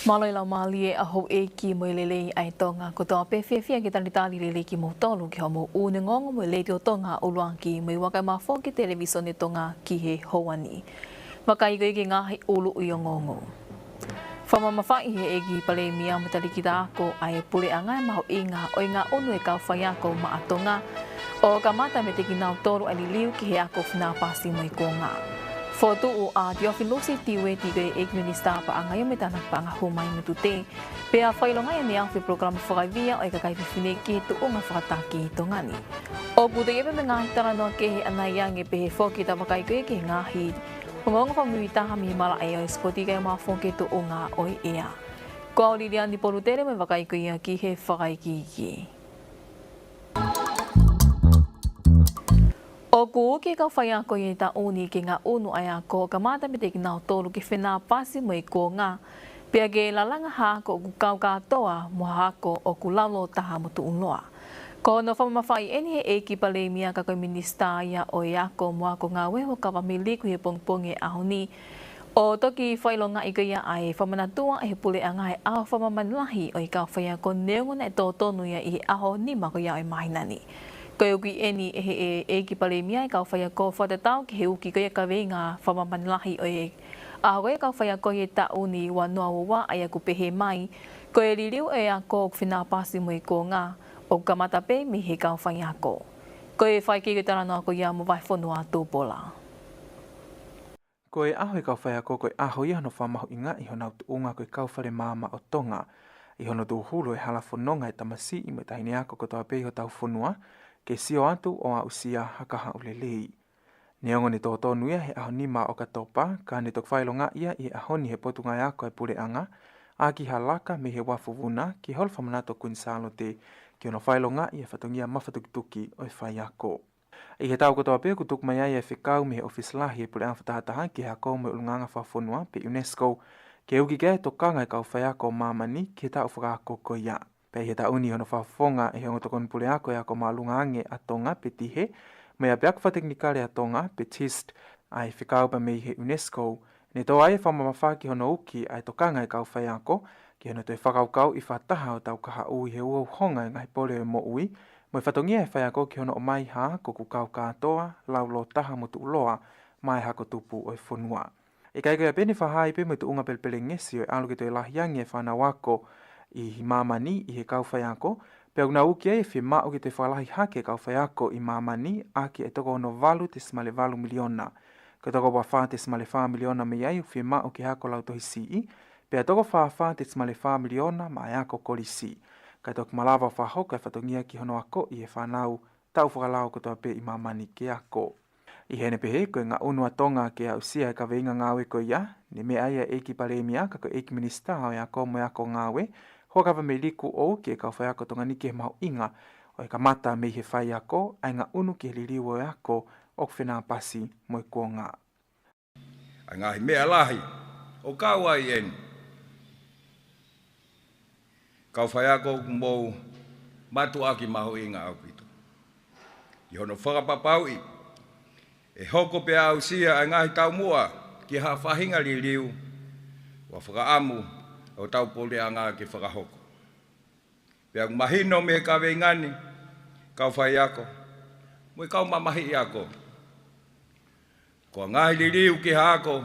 Malai la mali e aho e ki mo lele ai tonga ko to pe fia ki tani tali lele ki mo tolu ki mo u ne ngongo mo le tio tonga o luang ki mo waka ma fo ki television ni tonga ki he hoani. Maka i ki nga hi ulu i ngongo. Fama mawhai he e ki pale mia mo tali ki ta ko ai pule anga ma ho inga o inga unu e ka whaya ko ma atonga o ka mata me te ki nau toru ani liu ki he ako fina pasi mo i ko nga. Foto o a Diofilosi tiwe tigay ek minista pa ang ngayon metanak pa ang humay matute. Pea failo ngayon niya ang programa fakavia o ikakay pifiniki ito o nga fakataki ito nga ni. O buday ebe mga hitarano kehe anayang epehe foki tabakay ko eke nga hid. Umong pamilita kami mala ayo spoti kayo mga foki ito o nga o iya. Kwa lilian di polutere may bakay ko iya kihe fakay kiki. O ku ke ka whaya ko i ta uni ke ngā unu ai ako ka mata me te ki nau tolu ki whenā pasi mo i ko ngā. Pea ke lalanga ha ko ku kau katoa mo hako o ku lalo taha mo tu unloa. Ko no whamawhai eni he e ki pale mia ka koe minista ia o i ako mo ako ngā weho ka wamili ku he pongponge ahoni. O toki whailo ngā i ia ai whamanatua e he pule a ngai aho whamamanilahi o i ka whaya ko neongona e tō tonu ia i aho ni mako ia o i mahinani. Ko uki eni e ki pale mia e kau whaia ko whatatau ki he uki ko ia ka venga whamamanilahi o e. A koe kau whaia ko e ta uni wa noa wa ai aku pehe mai. Ko e ririu e a ko whina pasi mo i ko ngā o ka matape mi he kau whaia ko. Ko e whai ki tara noa ko ia mo vai whanua tūpola. Ko e aho e kau whaia ko e aho ia no whamahu inga i hona utunga ko e kau whare māma o tonga. I hono tū hulu e hala whanonga e tamasi i me tahine ako ko toa pei ho tau whanua. Ke sio atu o a usia hakaha ulelei. Neongo ni tō tonu ia he aho nima o katopa, ka ne tok whailonga ia i ahoni he potunga ako e pule anga, a ki halaka me he wafuvuna ki hol whamanato kunsalo te ki ono whailonga ia whatongia mawhatukituki o e whai ako. I he tau katoa peo kutuk mai ai e whikau me he office lahi e pule anga whatahataha ki hako me ulunganga whafonua pe UNESCO, ke uki kea tokanga e kau whai ako mamani ki he tau whakako ko ia. Pei he tauni hono whafonga e hongo tokon pule ako e ako maalunga ange atonga pe tihe, me a peak whateknikare atonga pe tist ai whikaupa mei he UNESCO, ne tō ai e whamamawhaki hono uki ai tokanga e kau whai ako, ki hono toi whakaukau i whataha o tau kaha ui he ua honga e ngai pole o mo ui, mo i whatongia e whai ako ki hono o mai ha ko ku kau katoa, lau lo taha mo tu uloa, mai hako tupu o e whanua. E kai kai pene whahai pe mo tu unga pelpele ngesi o e alu ki toi lahiangi e whana wako, i mamani i he kau whai ako, peo na uki e whi mao ki te whalahi hake kau whai ako i mamani a ki e toko ono valu te smale valu miliona. Ka toko wa wha te smale wha miliona me iai whi mao ki hako lau tohi sii, pea toko wha te smale wha miliona ma e ako kori si. Ka toko malawa wha hoka e whatongia ki hono ako i e whanau tau whakalau kotoa pe i mamani ki ako. I hene pehe koe ngā unua tonga ke au sia e ka veinga ngāwe ko ia, ne me aia e ki paremia ka ko e ki minista o e ako mo e ako ngāwe, hoa kawa me liku o ke ka whai ako tonga nike mau inga o e ka mata me he whai ako ai ngā unu ki he liriu o e ako o whenā pasi mo e kua ngā. Ai ngahi mea lahi o kaua i eni. Kau whai ako mou matu aki maho inga au pito. I hono whakapapau i. E hoko pe au sia ai ngahi tau mua ki ha whahinga liriu wa whakaamu o tau pole anga ki whakahoko. Pea mahino me ka weingani, kau whai ako, mui kau mamahi ako. Ko ngahi liriu ki hako,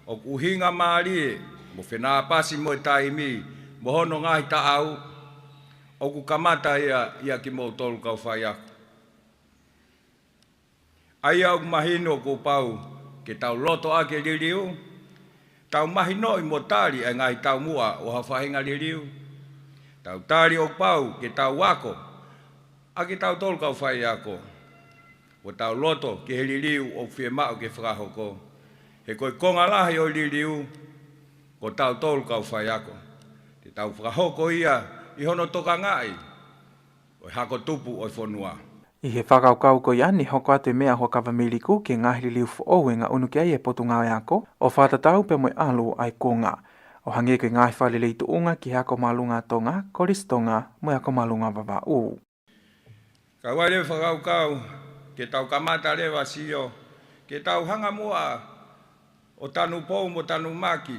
o kuhinga maarie, mo whenā pasi mo taimi, mo hono ngahi ta au, o ku kamata ia ki mo tolu kau whai ako. Ai au mahino ko pau, ke tau loto ake liriu, tau mahino i mo tari ai ngai tau mua o hawhahinga liriu. Tau tari o pau ke tau wako, a ke tau tolu kau whai ako. O tau loto ke he liriu o whie mao ke whakahoko. He koe konga lahi o liriu, ko tau tolu kau whai ako. Te tau whakahoko ia i hono toka ngai, o hako tupu o whanua. I he whakaukau ko ia ni hoko atu mea hoa kawa miliku ke ngahi liu fo e ngā unu ki ai e potu ngā ako, o whatatau pe moe alu ai ko ngā. O hange ke ngahi whale leitu unga ki hako malunga tonga, koristonga, moe ako malunga wawa u. Ka waile whakaukau, ke tau kamata rewa sio, ke tau hanga mua o tanu pou mo tanu maki.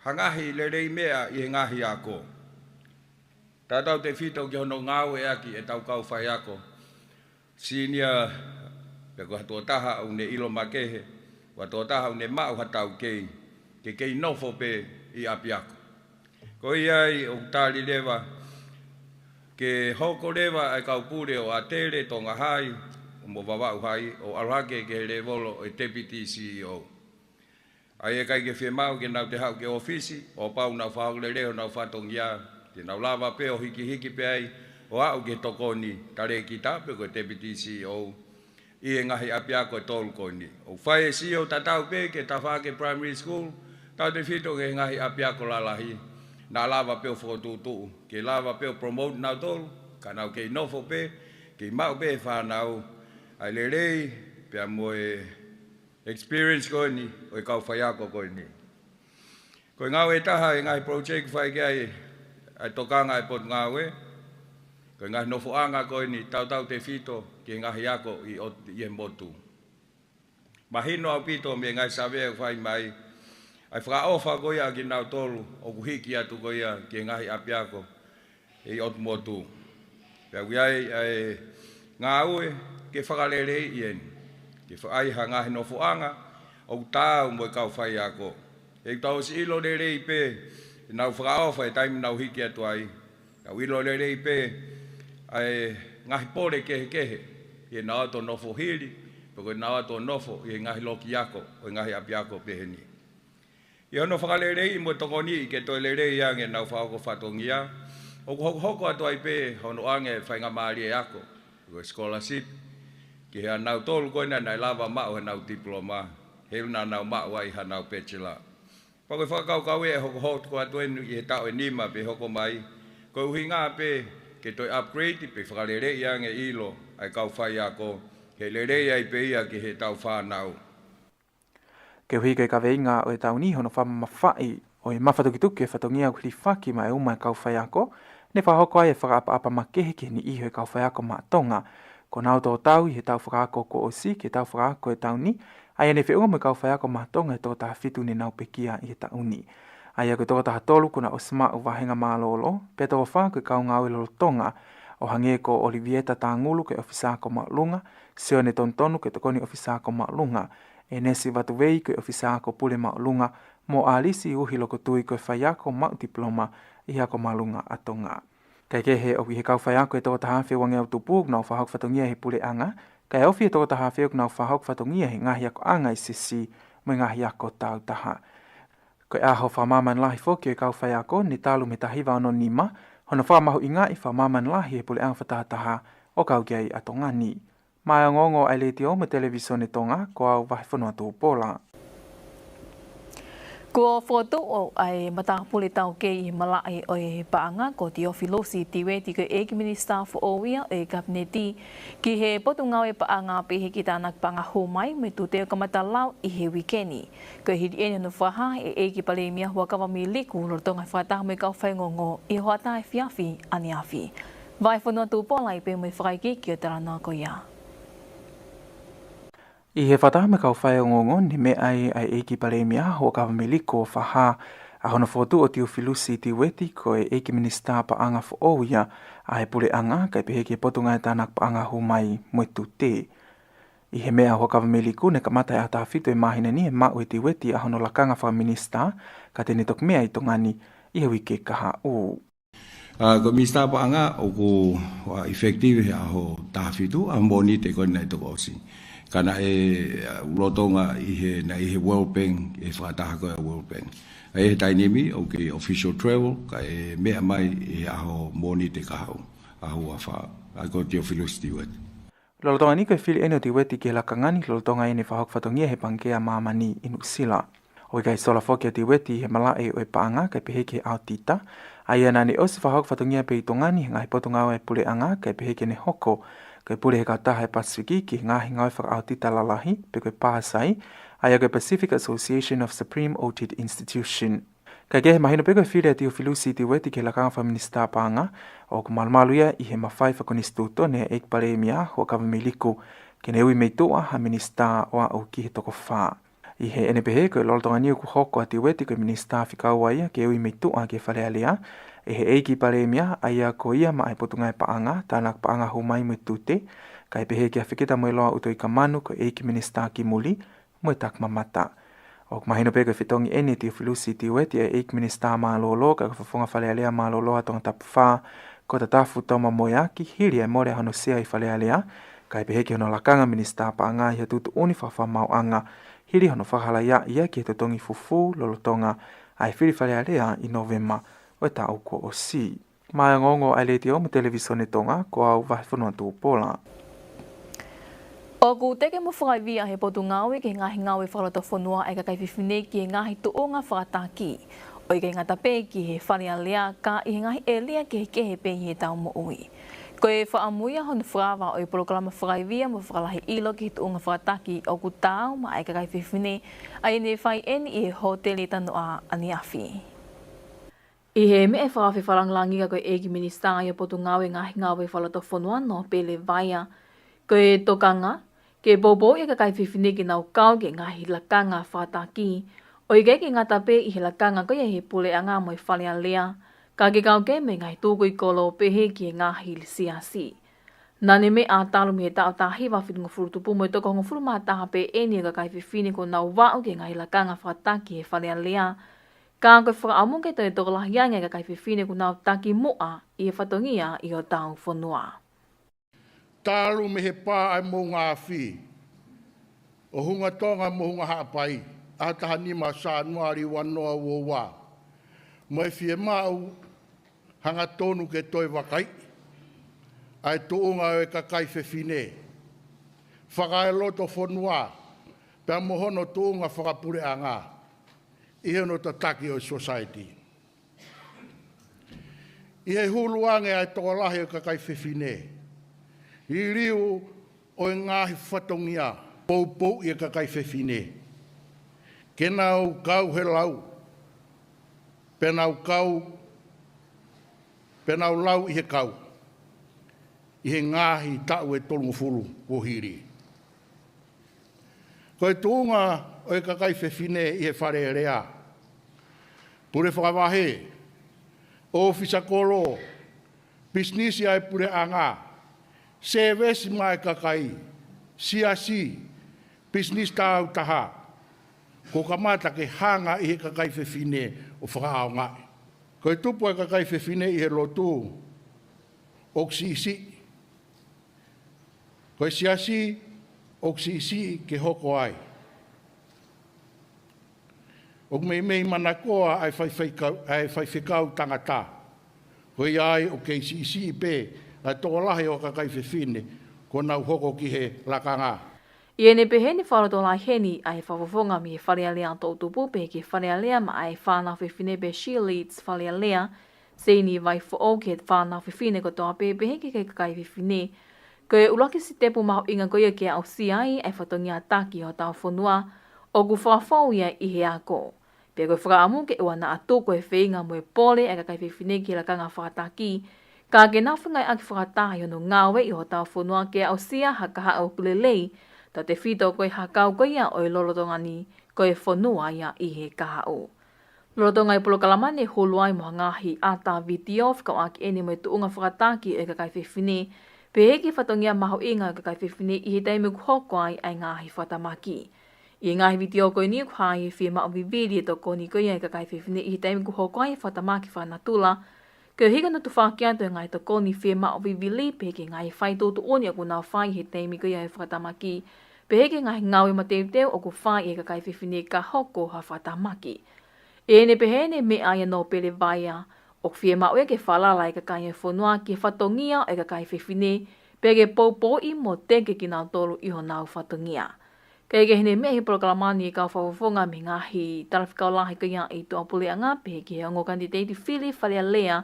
hangahi le rei mea i ngahi ako. Tātau te whito ki hono ngāu e aki e tau kau whai ako. Senior, pe ko hatua taha au ne ilo makehe, wa toa taha au ne mau hatau kei, ke kei nofo pe i api ako. Ko iai o tāli lewa, ke hoko lewa ai kau pure o atere tonga hai, o mo wawau hai, o arhake ke le volo o deputy CEO. Ai e kai ke whemau ke nau te hau ke ofisi, o pau nau whahau le reo nau whatongia, ke nau lava pe o hiki pe ai, o au ke tokoni, tare ki tape ko deputy CEO, i e ngahi api ako e tolu koni. O whae CEO tatau pe ke tawhake primary school, tau te whito ke ngahi api ako lalahi, na lava pe o whotutu, ke lava pe o promote nau tolu, ka nau kei nofo pe, ke mau pe whanau, ai le rei, pe a moe experience ko ni, o e kau whaiako ko ni. Ko ngau e taha e ngai project whai ke ai tokanga e pot ngau e, ko ngai nofo anga ko ni, tau te whito, ke ngahi ako i e motu. Mahino au pito me ngai sawe whai mai, ai whakaofa ko ia ki nau tolu, o kuhiki atu ko ia ki ngahi api ako i ot motu. Pea wiai ai ngā ue ke whakalere i en, ke whaai ha ngahi no fuanga, o tāu mo kau whai ako. E tau si ilo le rei pe, nau whakaofa e taimi nau hiki atu ai. Nau ilo le rei pe, ai ngahi pore kehe, i nau ato nofo hili, peko i nau ato nofo i ngahi loki ako, o ngahi api ako peheni. I hono whakalere i mo tokoni i ke toi le rei ange nau whaoko whatongia, o hoko atu ai pe, hono ange whainga maari e ako, ko scholarship, ki hea nau tolu koina nai lava mao he nau diploma, heu na nau mao ai ha nau bachelor. Pako whakau kau e hoko hotu ko atu enu i he tau e nima pe hoko mai, ko uhi ngā pe ke toi upgrade pe whakalere i ange ilo ai kau whai ako, he lere ai pe ia ki he tau whanau. Ke hui kai ka veinga o e tau ni hono whama mawhai o e mawhatukituke whatongia kuri whaki mai umai kau whai ako, ne whahoko ai e whakaapa makehe ki ni iho e kau whai ako maa tonga, ko nau tō tau i he tau whakaako ko osi ke tau whakaako e tau ni, ai ane whiunga mo kau whai ako maa tonga e tō taha whitu ni nau pekia i he tau ni. Ai ako tō taha tolu kuna o sma u wahenga maa lolo, pe tō whako e kau ngau i lolo tonga, o hange ko Olivieta Tangulu ke ofisa ko maa lunga, seo ne tontonu ke tokoni ofisa ko maa lunga, e nesi watu wei ke ofisa ko pule maa lunga, mo alisi uhi loko tui ko whai ako maa diploma i ako maa lunga atonga. Kai ke he ohi he kau whai ako e tō taha whiu wange au tupuk nau whahok whatongia he pule anga, kai ofi e tō taha whiu nau whahok whatongia he ngahi ako anga i sisi, mo ngahi ako tau taha. Koe aho whamaman lahi whoki e kau whai ako ni talu me tahiwa ono nima, hono whamahu inga i whamaman lahi he pule anga whatataha o kau kiai atonga ni. Mai o ngongo ai leti o me televisione tonga ko au wahi whanua tō pola. Ko foto o ai matapule tau ke i malai o e paanga ko Teofilosi Tiweti ke eki minister for Owia e kabineti ki he potungau e paanga pe he kitanak panga homai me tu te kamatalau i he wikeni. Ko hidi ene no whaha e eki palemia hua kawamiliku lortonga whataha me kau whaingongo i hoata e fiafi aniafi. Vai whanua tū pola i pe me whakaiki ki o tarana ko ia. I he whataha me kau whai o ngongo ni me ai eki palemia ho kawamiliko o whaha a hono fotu o Teofilosi Tiweti ko e eki minister paanga for Owia a he pule anga kai pehe ke potunga e tānak paanga humai moetu te. I he mea ho kawamiliko ne kamata e ata whitu e mahina ni e mau e Tiweti a hono lakanga wha minister ka tene tok mea i tongani i he wike kaha o. Ko minister paanga o ko effective a ho tāwhitu a mboni te koina i toko osi. Kana e ulotonga i he World Bank, e whakataha koe a World Bank. E he tainimi o ke official travel, ka e mea mai e aho moni te kahau, aho a wha, a ko Teofilosi Tiweti. Lolotonga ni koe whili ene o Tiweti ke lakangani, lolotonga ene whahok whatongia he pangkea mamani inu sila. O kai sola whoki o Tiweti he malae o e paanga, kai peheke au tita, ai ana ne osi whahok whatongia pe i tongani, ngahi potungau e pule anga, kai peheke ne hoko, kai pule he kautaha e Pasifiki ki ngahi ngau whakau tita lalahi, pe koe pāsai, ai koe Pacific Association of Supreme Audit Institution. Kai kehe mahino pe koe while a Teofilosi Tiweti ke lakanga wha minister paanga, o ku malmaluia i he mawhai whakonistuto ne e palemia hua kawamiliko, ke ne ui mei toa ha minister o au ki he toko wha. I he NPH ko lolotonga niu ku hoko ati weti ko minista whikauai ke ui mitu a ke whalealea. E he eiki paremia aia ko ia ma ai potungai paanga, tānak paanga humai mitute, ka e pehe kia whikita moe loa uto i ka manu ko eiki minista ki muli, moe tak mamata. O mahino pe ko whitongi eni ti filusi ti weti e eiki minista maa lolo, ka whafonga whalealea maa lolo atonga tapu whaa, ko ta tafu toma moe aki, hiri e more hano sea i whalealea, ka e pehe ki hono lakanga minista paanga i hatutu uni whawha mau anga, hiri hono whahala ia ki he totongi fufu lolotonga ai whiri whalealea i Novema o ta uko o si. Mai ngongo ai le tio mo televisione tonga ko au whawhanua tū pola. O ku teke mo whakaiwia he potu ngawe ke ngahi ngawe whakaloto whanua e ka kaiwhiwhine ki ngahi tuonga whakataki. O i kei ngata pe ki he whalealea ka i he ngahi e lea ki he kehe pe i he tau mo ui. Ko e whaamuia hon whrawa o i programa whakaiwia mo whakalahi ilo ki he tuonga whakataki o ku tau ma e ka kaiwhiwhine a i ne whai eni i he hoteli tanu a aniafi. I he me e whawhi wharanglangi ka koe eiki minista i a potu ngawe ngahi ngawe whaloto whanua no pele vaia. Ko e tokanga, ke bobo i ka kaiwhiwhine ki nau kau ke ngahi lakanga whataki. O i kei ngata pe i he lakanga ko i he pule anga mo i whalealea. Ka ke kau ke me ngai tūku i kolo pehe ki e ngahi siasi. Nane me a talu me he tau tahi wawhitunga furutupu mo i toko hongo furu maa taha pe eni ka kaiwhiwhine ko nau wau ke ngahi lakanga whataki he whalealea. Ka koe whakaamu ke toi toko lahianga ka kaiwhiwhine ku nau taki mua i e whatongia i o tau whanua. Tālu me he pā ai mō ngā whi. O hunga tonga mo hunga haapai. A taha nima sā nuari wanoa ua wā. Mo e whie mau hanga tonu ke toi wakai. Ai tuunga e ka kaiwhiwhine. Whakae loto whanua. Pea mohono tuunga whakapure a ngā. I no tataki o society. I he huluange ai tokolahi o ka kaiwhiwhine. I riu o ngāhi whatongia pou i ka kaiwhiwhine. Ke nau kau he lau. Penau lau i he kau. I he ngāhi tau e tolungu furu o hiri. Koe tuunga o ka kaiwhiwhine i he whare rea. Pure whakawahe, o fisakolo, bisnisi ai pure anga, sevesi mai kakai, siasi, bisnis tau taha, ko kamata ke hanga i he kakai whewhine o whakaao ngai. Koe tupu e kakai whewhine i he lotu, oksisi. Koe siasi, oksisi ke hoko ai. O mei manakoa ai whaiwhikau tangata. Hoi ai o kei si pe, ai tōlahi o kakai whiwhine, ko nau hoko ki he lakanga. I ene pehene wharoto lai heni ai whawawonga mi he wharealea tōtupu pe ke wharealea ma ai whanau whiwhine pe she leads wharealea, se ni vai whao ke whanau whiwhine ko toa pe pehe ke kakai whiwhine. Ko e ulaki si tepu maho inga koia ke au si ai whatongia taki o tau whanua, o ku whawhau ia i he ako. Pea koe whakaamu ke ua na atu koe whenga mo e pole e ka kai whiwhine ki lakanga whakataki. Ka ke nawhingai aki whakatahi ono ngawe i ho tau whanua ke au sia hakaha au kulelei, ta te whito koe hakau koe ia o i lolotongani koe whanua ia i he kahau. Lolotongai polo kalamane huluai moha ngahi ata video whikau aki eni mo e tuunga whakataki e ka kai whiwhine, pe heki whatongia maho inga ka kai whiwhine i he taimu kuhokwai ai ngahi whatamaki. I ngahi video koe ni kuhai e whia mao viviri e toko ni koe ia ka kai whiwhine i he taimu kuhokwai e whatamaki whanatula, Ko hika no tu whakiato e ngai toko ni whea mao vivili pe ke ngai whai tōtu oni aku nā whai he teimi ko ia e whakatamaki. Pe heke ngai ngawe ma teo o ku whai e ka kai whiwhine ka hoko ha whatamaki. E ne pehene me aia no pele vaia, o whea mao e ke whalala e ka kai e whanua ki whatongia e ka kai whiwhine, pe ke poupo i mo teke ki nā tolu iho nāu whatongia. Kei ke hene mea hi prokalamani e ka whawawonga me ngahi tarawhikau lahi ka ia i tō apule anga, pe ke he ongo kandidati Whiri Whalealea,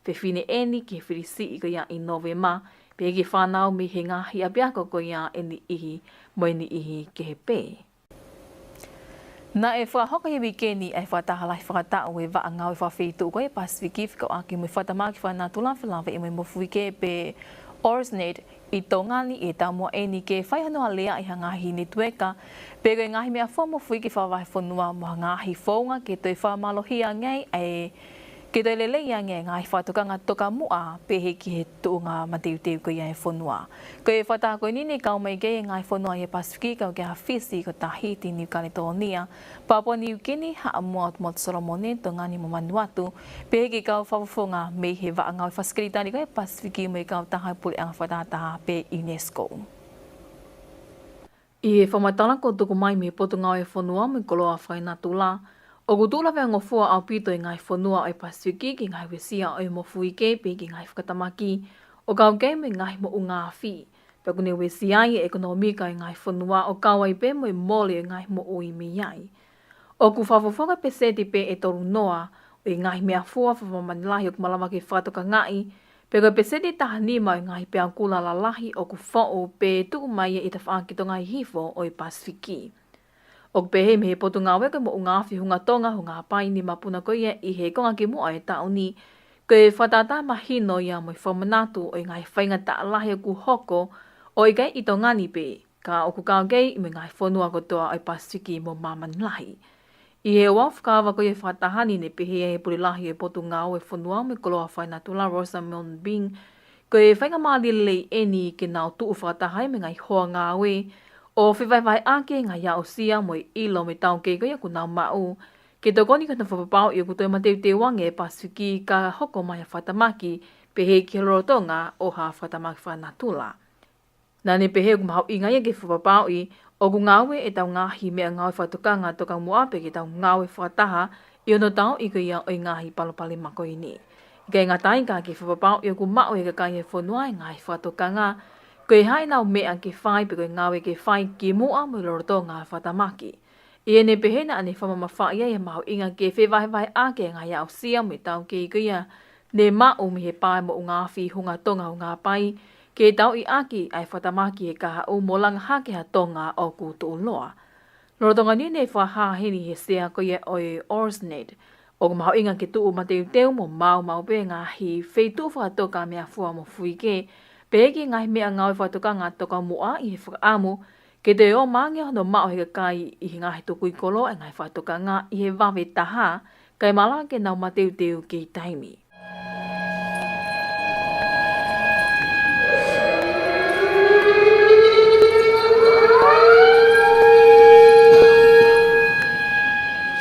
Whewhine eni ke whirisi i ko ia i Novema, pe ke whanau mi he ngahi apiako ko ia eni ihi, mo eni ihi ke he pē. Na e whahoka he wikeni e whatahalai whakatau e waa ngau e whawhitu ko e Pasifiki whikau aki mo i whatamaki whanatula whilawe i mo mofuike pe Orsnet i tonga ni e tamua e ni ke whai hanoa lea i hangahi ni tueka, pego e ngahi mea whomo fui ki whawai whanua mo hangahi whaunga ke toi whamalohia ngai e ke toi lele ia ngai ngahi whatukanga toka mua pehe ki he tuunga mateu ko ia e whanua. Ko e whatako ni ne kau mai kei e ngahi whanua i e Pasifiki kau ke hawhisi ko Tahiti New Caledonia, Papua New Guinea ha amua mot Solomone to ngani mo Vanuatu, pehe ki kau whawhunga me he waangau whaskaritari ko e Pasifiki mo i kau tahai pule ang whatataha pe UNESCO. I e whamatala ko tuku mai me potungau e whanua me koloa whainatu la, o kutula vea ngofua au pito i ngai whanua o e Pasifiki ki ngai wesia o e mofui ke pe ki ngai whakatamaki, o kau ke me ngai mo unga whi. Pe kune wesia i ekonomika i ngai whanua o kau ai pe mo i mole i ngai mo ui mi iai. O ku whawawhonga pe seti pe e toru noa o i ngai mea fua whawamanilahi o kumalama ke whatoka ngai, pe koe pe seti taha nima i ngai pe ang kula lalahi o ku whao pe tuku mai e ta whaakito ngai hifo o e Pasifiki. O pehe me he potu ngā weka mo ngā whihunga tonga ho ngā pai ni mapuna ko ia i he konga ki mua e tauni, ko e whatata mahino ia mo i whamanatu o i ngai whainga ta alahi o ku hoko o i kai i to ngani pe, ka o ku kao kei i me ngai whanua ko toa o i Pasifiki mo mamanlahi. I he wafkawa ko i whatahani ne pehe e puri lahi e potu ngā o e whanua me koloa whainatu la Rosa Milne Bing, ko e whainga maali lei eni ke nao tuu whatahai me ngai hoa ngā we, o whiwaiwai ake ngā ia o sia mo i ilo me tau kei koia ku nau mau, ke tō koni kata whapapau i o kutoi mateu te wange Pasifiki ka hoko mai a whatamaki pehe ki Rorotonga o ha whatamaki whanatula. Nane pehe ku mahau i ngai ke whapapau i o ku ngāwe e tau ngāhi mea ngāwe whatukanga toka muape ke tau ngāwe whataha i ono tau i koia o i ngāhi palopali mako ini. Kei ngā tainga ke whapapau i o ku mao e ka kai e whanua e ngāhi whatukanga, ko e hai nau mea ke whai pe koe ngawe ke whai ki mua mo loroto ngā whatamaki. I ene pehena ane whamamawhai e mahu inga ke whewaiwai ake ngā iau sia me tau ke i kuia ne mau me he pai mo ngā whi hunga tonga o ngā pai ke tau i aki ai whatamaki e kaha o mo langa hake ha tonga o kutu loa. Lorotonga ni ne whahahini he sea ko ia o e Orsned o mahu inga ke tuu mateu teu mo mau pe ngā hi wheitu whatoka mea fua mo fui ke peki ngai mea ngau whatuka ngā toka mua i he whakaamu, ke te o maangia hono mao he kai i he ngahi tuku i kolo e ngai whatuka ngā i he wawe taha, kai mala ke nau mateu teu ki taimi.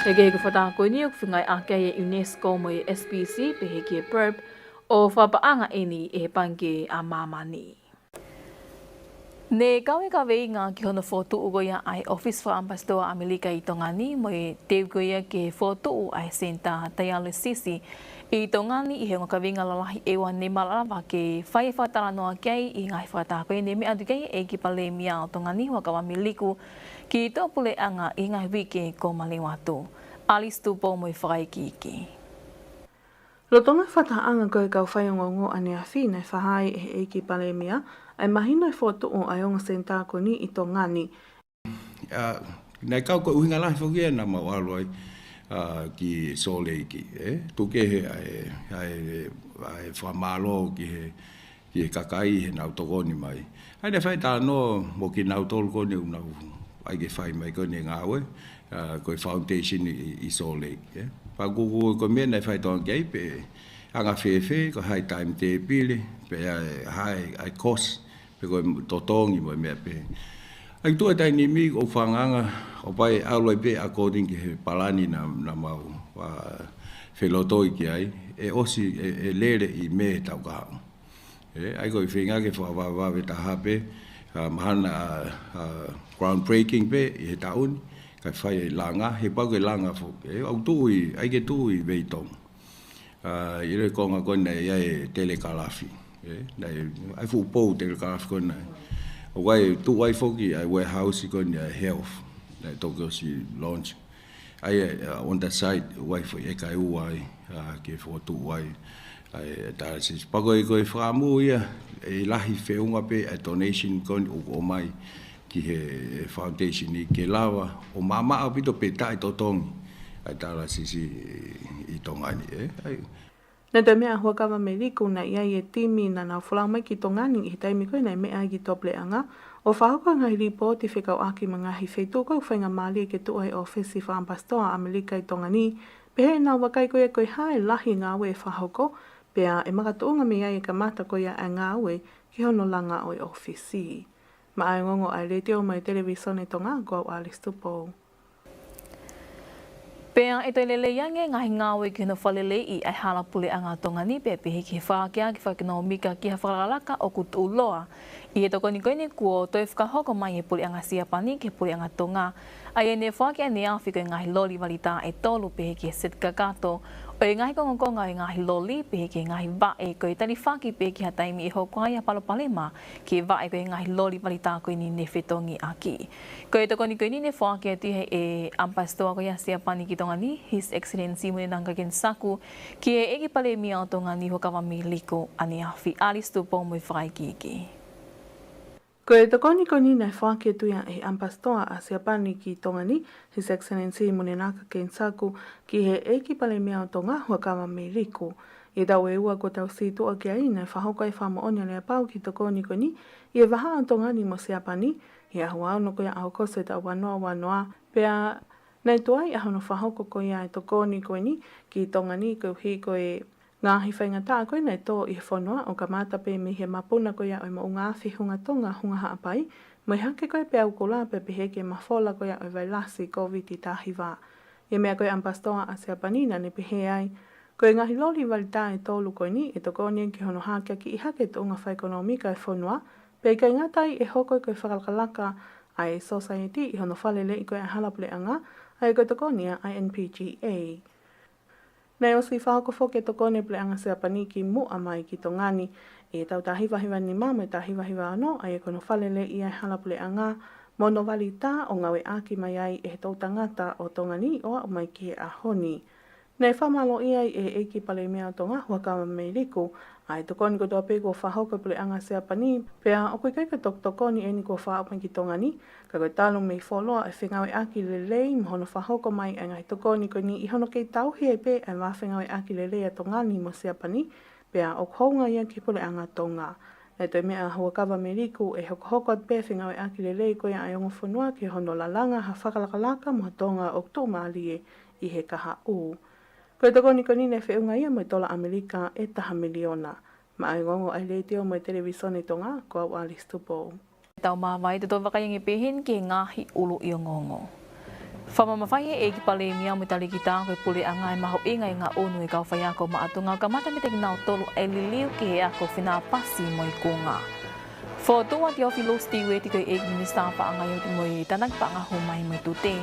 Heke heke whatako ni o kwhingai ake e UNESCO mo i SPC pe heke e PERP, o whapaanga eni e he pange a mamani. Ne kawe i ngā ki hono whotu ugoia ai Office for Ambassador Amerika i Tongani mo e teu goia ke whotu ai Senta Taiale Sisi i Tongani i he ngakawinga lalahi ewa ne malalawa ke whai whatara noa kei i ngai whatako e ne me atu kei e ki pale mia o Tongani wakawa miliku ki tōpule anga i ngai wike ko malewatu. Alice Tupo mo i whakaiki. Lotonga whataanga koe kau whaiongongo ane a whina e whahai e eiki palemia, ai mahino e whotu o aionga sentako ni i tō ngani. Nei kau koe uhinga lahi whukia na mau aloi ki soleiki. Tuke he ai whamalo ki he kakai he nau tokoni mai. Ai ne whai tā no mo ki nau tolu koni unau ai ke whai mai koni ngāwe, koe foundation i soleiki. Pagugu ko mena fai ton gay pe anga fefe ko high time te pile pe high cost pe ko totongi mo me pe ai tu tai ni mi o fanganga o pai aloi pe according ke palani na mau wa felotoi ki ai e osi e lere i me tau ka ai ko finga ke fa va ta hape mahana groundbreaking pe e taun kai whai langa, he pau ke langa fo, au tui, ai ke tui veitong. I re konga kona e telekalafi, ai fu pou telekalafi kona. O wai tu wai foki ai warehouse kona health, toko si launch. Ai on that side, wai fo e kai uai, ke fo tu wai. Ai tāsis, pako e koe whaamu ia, e lahi whiunga pe, a donation kona o mai, ki he foundation ni ke lawa o mama apito peta i totongi ai tala sisi i tongani ai Na te mea hua kawa me liku na ia i e timi na na whalau mai ki tō ngani i taimi koe nei mea ki tō pleanga. O whahoko ngahi ripoti whikau aki ma ngahi whaitu kau whainga mali ke tu ai ofisi whaambastoa Amerika i tō ngani. Pehe nā wakai koe koe hae lahi ngā ue whahoko. Pea e makatuunga me ai e kamata koe a ngā ue ki hono langa o i ofisi. Ma ai ngongo ai le teo mai televisione tō ngā kua o Alice Tupo. Pea e toi lele yange ngahi ngāwe ki hino whalele i ai hala pule a ngā tonga ni pe pehe ki whākia ki whakino mika ki ha whakalaka o kutu loa. I e toko ni koe ni kuo toi whakahoko mai e pule a ngā siapani ke pule a ngā tonga. Ai e ne whākia ne awhi koe ngahi loli walita e tolu pehe ki e sitka kato. O e ngahi kongonga e ngahi loli pehe ki e ngahi wae koe tali whaki pehe ki ha taimi e hoko ai a palopalema ki e wae koe ngahi loli walita koe ni ne whetongi aki. Koe toko ni koe ni ne whākia tihe e ampastoa koe a siapani ki tonga ni, His Excellency Mune Nangaken Saku, ki e eki pale mia o tonga ni hokawa mi liko ani awhi Alice Tupo mui whaikiki. Ko e tokoni koni nei whākia tuia e ampastoa a siapani ki tonga ni, His Excellency Mune Nangaken Saku, ki he eki pale mea o tonga huakawa me liko. I tau e ua ko tau situa ki ai nei whahokai whamoonia lea pau ki tokoni koni, i e waha o tonga ni mo siapani, i a hua ono koe a hokose tau wanoa, pea nei tuai a hono whahoko koe ai tokoni koe ni, ki tonga ni koe hi koe ngāhi whaingata koe nei tō i whanua o ka mata pe me he mapuna koe a o ma unga awhi hunga tonga hunga haapai, mai hake koe pe au kola pe pehe ke mawhola koe a o vailasi COVID i tahi wā. I mea koe ampastoa a Siapanina ne pehe ai, koe ngahi loli walita e tōlu koe ni, e tokoni ki hono hake ki i hake to unga whaikonomika e whanua, pe kai ngatai e hoko koe whakalkalaka ai society i hono whalele i koe a halapule anga, ai koe tokonia INPGA. Nei osi whahoko whoke tokone ple anga Siapani ki mua mai ki tongani, e tau ta hiwa ni mama e ta hiwa ano, ai e kono whalele i ai halapule anga, mono walita o ngawe aki mai ai e tau tangata o tongani o a mai ki a honi. Nei whamalo i ai e eki pale mea o tonga huakawa me liku, ai tokoni ko toa peko whahoko ple anga Siapani, pea o koe kai ka tokoni e ni ko whaopan ki tongani, ka koe talo mei wholoa e whengawe aki lelei mohono whahoko mai e ngai tokoni ko ni i hono kei tauhi e pe e wā whengawe aki lelei a tongani mo Siapani, pea o kounga ia ki pole anga tonga. Nei toi mea huakawa me liku e hoko at pe whengawe aki lelei koe a iongo whanua ki hono lalanga ha whakalakalaka mo tonga o tō maalie i he kaha u. Koe tokoni ko nine whiunga ia mai tola Amerika e taha miliona. Ma ai ngongo ai leitio mai televisione tonga kua Alice Tupo. Tau mawai te tō wakaingi pehin ki ngahi ulu i o ngongo. Whamamawhai e ki pale mia mo tali ki tā koe pule a ngai maho inga i ngā onu e kau whai ako ma atu ngā kamata me te nau tolu e liliu ki he ako whina pasi mo i kōnga. Whotua ti ofi lo stiwe ti koe e ki minister pa a ngai o ti mo i tanak pa ngā humai mo i tute.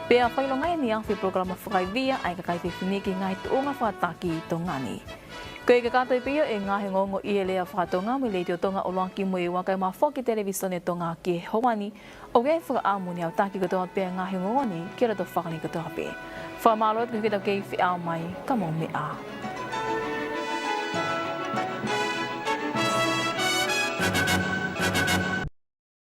Pea whailongai ni ang programa whakaivia ai kakai te whiniki ngai tuunga whataki i tongani. Koe ka kātoi pio e ngahi ngongo i e lea whakatonga mo leitio tonga o loanki mo i wakai ma whoki televisione tonga ki he hoani o gai whakaamuni au taki katoa pia ngahi ngongo ni ki rato whakani katoa pia. Whamalot kuhi kitau kei whiau mai ka mo mea.